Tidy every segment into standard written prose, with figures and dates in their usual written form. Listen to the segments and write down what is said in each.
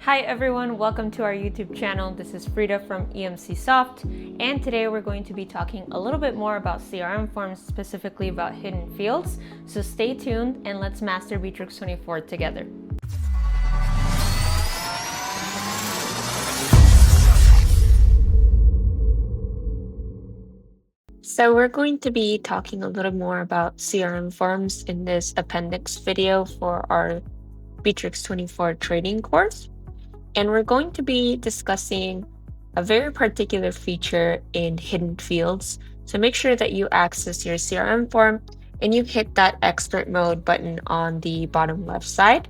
Hi everyone, welcome to our YouTube channel. This is Frida from EMCsoft, and today we're going to be talking a little bit more about CRM forms, specifically about hidden fields. So stay tuned and let's master Bitrix24 together. So we're going to be talking a little more about CRM forms in this appendix video for our Bitrix24 training course. And we're going to be discussing a very particular feature in hidden fields. So make sure that you access your CRM form and you hit that expert mode button on the bottom left side.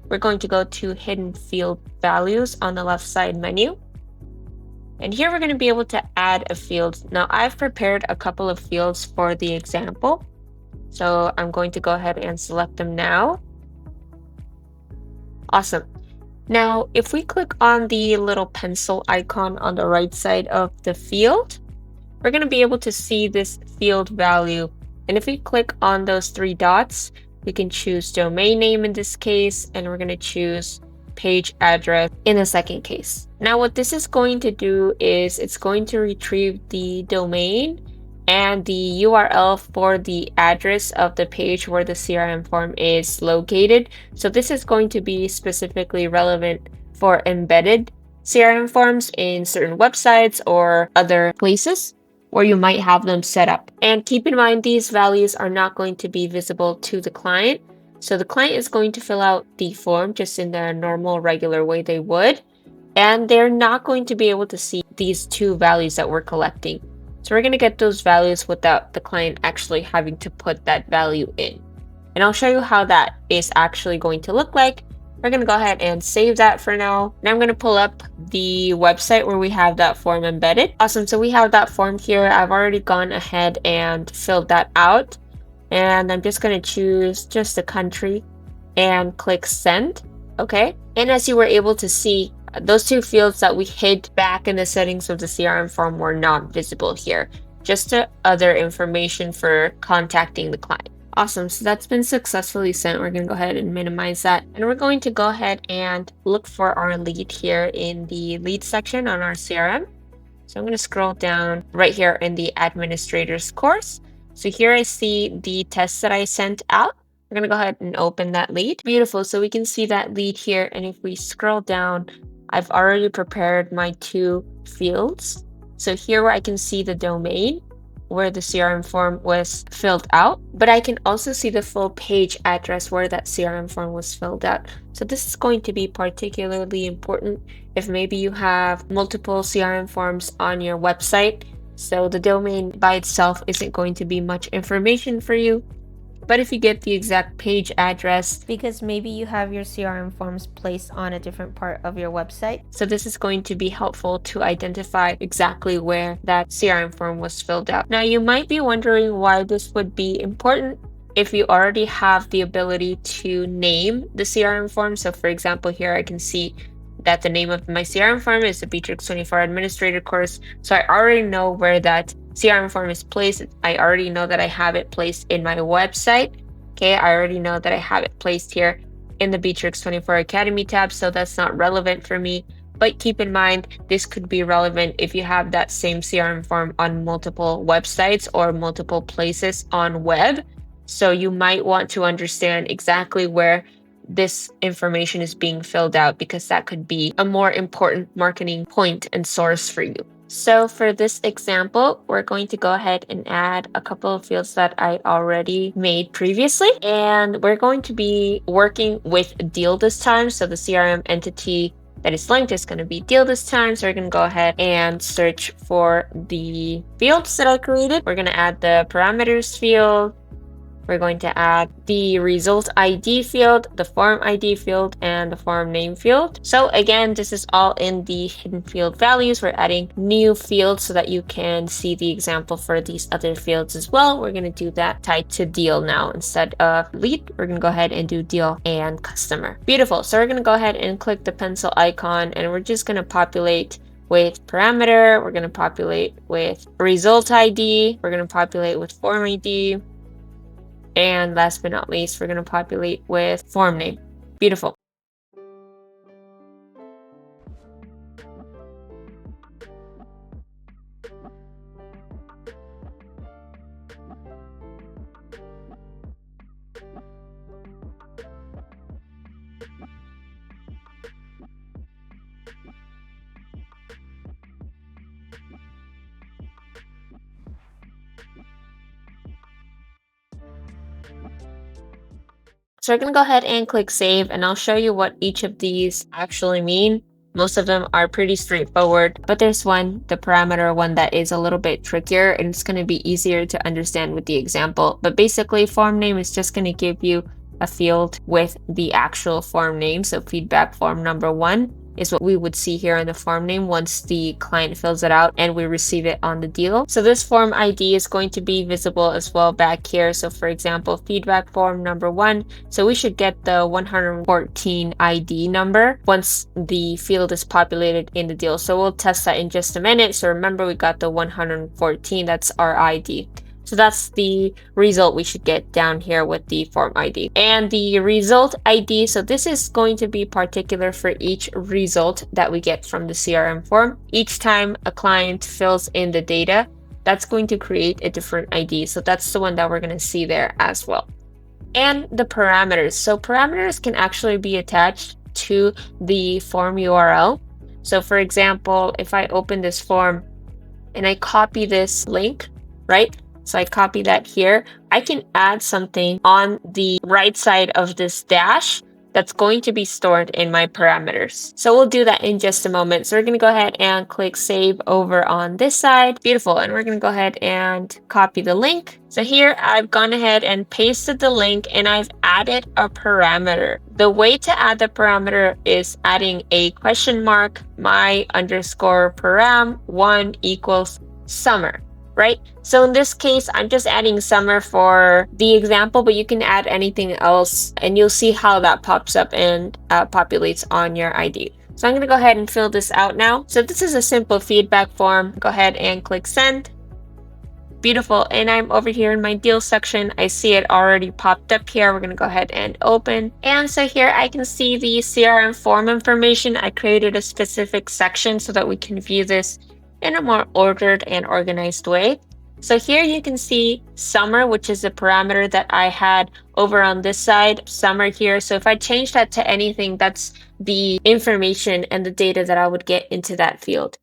We're going to go to hidden field values on the left side menu. And here we're going to be able to add a field. Now I've prepared a couple of fields for the example. So I'm going to go ahead and select them now. Awesome. Now, if we click on the little pencil icon on the right side of the field, we're going to be able to see this field value. And if we click on those three dots, we can choose domain name in this case, and we're going to choose page address in the second case. Now, what this is going to do is it's going to retrieve the domain and the URL for the address of the page where the CRM form is located. So this is going to be specifically relevant for embedded CRM forms in certain websites or other places where you might have them set up. And keep in mind, these values are not going to be visible to the client. So the client is going to fill out the form just in their normal, regular way they would. And they're not going to be able to see these two values that we're collecting. So we're going to get those values without the client actually having to put that value in. And I'll show you how that is actually going to look like. We're going to go ahead and save that for now. Now I'm going to pull up the website where we have that form embedded. Awesome. So we have that form here. I've already gone ahead and filled that out. And I'm just going to choose just a country and click send. Okay. And as you were able to see, those two fields that we hid back in the settings of the CRM form were not visible here, just other information for contacting the client. Awesome, so that's been successfully sent. We're going to go ahead and minimize that. And we're going to go ahead and look for our lead here in the lead section on our CRM. So I'm going to scroll down right here in the administrator's course. So here I see the test that I sent out. We're going to go ahead and open that lead. Beautiful, so we can see that lead here. And if we scroll down, I've already prepared my two fields. So here where I can see the domain where the CRM form was filled out, but I can also see the full page address where that CRM form was filled out. So this is going to be particularly important if maybe you have multiple CRM forms on your website. So the domain by itself isn't going to be much information for you. But if you get the exact page address, because maybe you have your CRM forms placed on a different part of your website. So this is going to be helpful to identify exactly where that CRM form was filled out. Now you might be wondering why this would be important if you already have the ability to name the CRM form. So for example, here I can see that the name of my CRM form is the Bitrix24 Administrator course. So I already know where that CRM form is placed. I already know that I have it placed in my website. Okay, I already know that I have it placed here in the Bitrix24 Academy tab, so that's not relevant for me. But keep in mind, this could be relevant if you have that same CRM form on multiple websites or multiple places on web. So you might want to understand exactly where this information is being filled out, because that could be a more important marketing point and source for you. So for this example, we're going to go ahead and add a couple of fields that I already made previously. And we're going to be working with deal this time. So the CRM entity that is linked is going to be deal this time. So we're going to go ahead and search for the fields that I created. We're going to add the parameters field. We're going to add the result ID field, the form ID field, and the form name field. So again, this is all in the hidden field values. We're adding new fields so that you can see the example for these other fields as well. We're going to do that tied to deal now. Instead of lead, we're going to go ahead and do deal and customer. Beautiful. So we're going to go ahead and click the pencil icon, and we're just going to populate with parameter. We're going to populate with result ID. We're going to populate with form ID. And last but not least, we're going to populate with form name. Beautiful. So we're going to go ahead and click save, and I'll show you what each of these actually mean. Most of them are pretty straightforward, but there's one, the parameter one, that is a little bit trickier, and it's going to be easier to understand with the example. But basically, form name is just going to give you a field with the actual form name. So feedback form number 1 is what we would see here in the form name once the client fills it out and we receive it on the deal. So this form ID is going to be visible as well back here. So for example, feedback form number 1. So we should get the 114 ID number once the field is populated in the deal. So we'll test that in just a minute. So remember, we got the 114, that's our ID. So that's the result we should get down here with the form ID. And the result ID, so this is going to be particular for each result that we get from the CRM form. Each time a client fills in the data, that's going to create a different ID. So that's the one that we're going to see there as well. And the parameters. So parameters can actually be attached to the form URL. So for example, if I open this form and I copy this link, right? So I copy that here. I can add something on the right side of this dash that's going to be stored in my parameters. So we'll do that in just a moment. So we're going to go ahead and click save over on this side. Beautiful. And we're going to go ahead and copy the link. So here I've gone ahead and pasted the link, and I've added a parameter. The way to add the parameter is adding a question mark, my underscore param 1 equals summer. Right? So in this case, I'm just adding summer for the example, but you can add anything else, and you'll see how that pops up and populates on your ID. So I'm going to go ahead and fill this out now. So this is a simple feedback form. Go ahead and click send. Beautiful. And I'm over here in my deal section. I see it already popped up here. We're going to go ahead and open. And so here I can see the CRM form information. I created a specific section so that we can view this in a more ordered and organized way. So here you can see summer, which is the parameter that I had over on this side, summer here. So if I change that to anything, that's the information and the data that I would get into that field.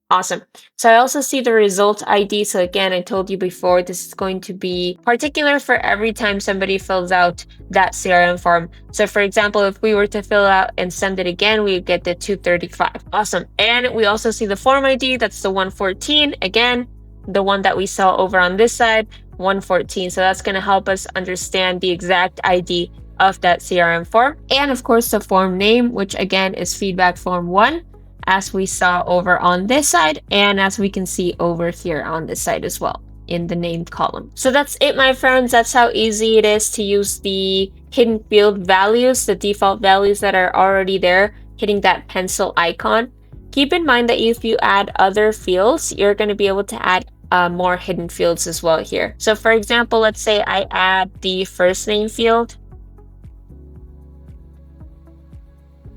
Awesome. So I also see the result ID. So again, I told you before, this is going to be particular for every time somebody fills out that CRM form. So for example, if we were to fill out and send it again, we would get the 235. Awesome. And we also see the form ID. That's the 114. Again, the one that we saw over on this side, 114. So that's going to help us understand the exact ID of that CRM form. And of course, the form name, which again is feedback form 1. As we saw over on this side, and as we can see over here on this side as well in the named column. So that's it, my friends. That's how easy it is to use the hidden field values, the default values that are already there, hitting that pencil icon. Keep in mind that if you add other fields, you're going to be able to add more hidden fields as well here. So for example, let's say I add the first name field.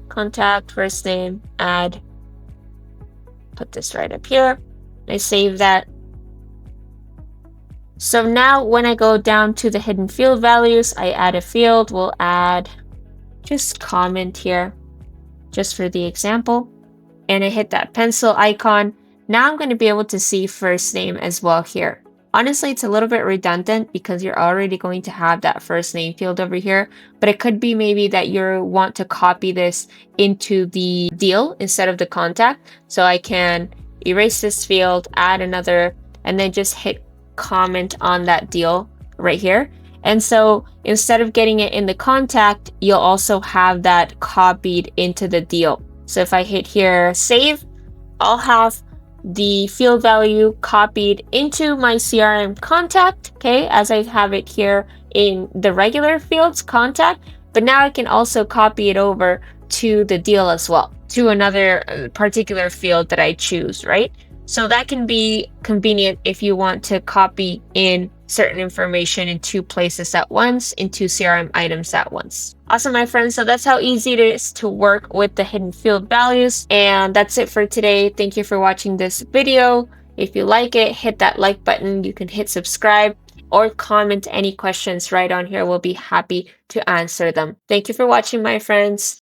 Contact, first name, add. Put this right up here. I save that. So now when I go down to the hidden field values, I add a field. We'll add just comment here, just for the example. And I hit that pencil icon. Now I'm going to be able to see first name as well here. Honestly, it's a little bit redundant because you're already going to have that first name field over here, but it could be maybe that you want to copy this into the deal instead of the contact. So I can erase this field, add another, and then just hit comment on that deal right here. And so instead of getting it in the contact, you'll also have that copied into the deal. So if I hit here, save, I'll have the field value copied into my CRM contact, okay, as I have it here in the regular fields contact, but now I can also copy it over to the deal as well, to another particular field that I choose, right? So that can be convenient if you want to copy in certain information in two places at once, in two CRM items at once. Awesome, my friends. So that's how easy it is to work with the hidden field values. And that's it for today. Thank you for watching this video. If you like it, hit that like button. You can hit subscribe or comment any questions right on here. We'll be happy to answer them. Thank you for watching, my friends.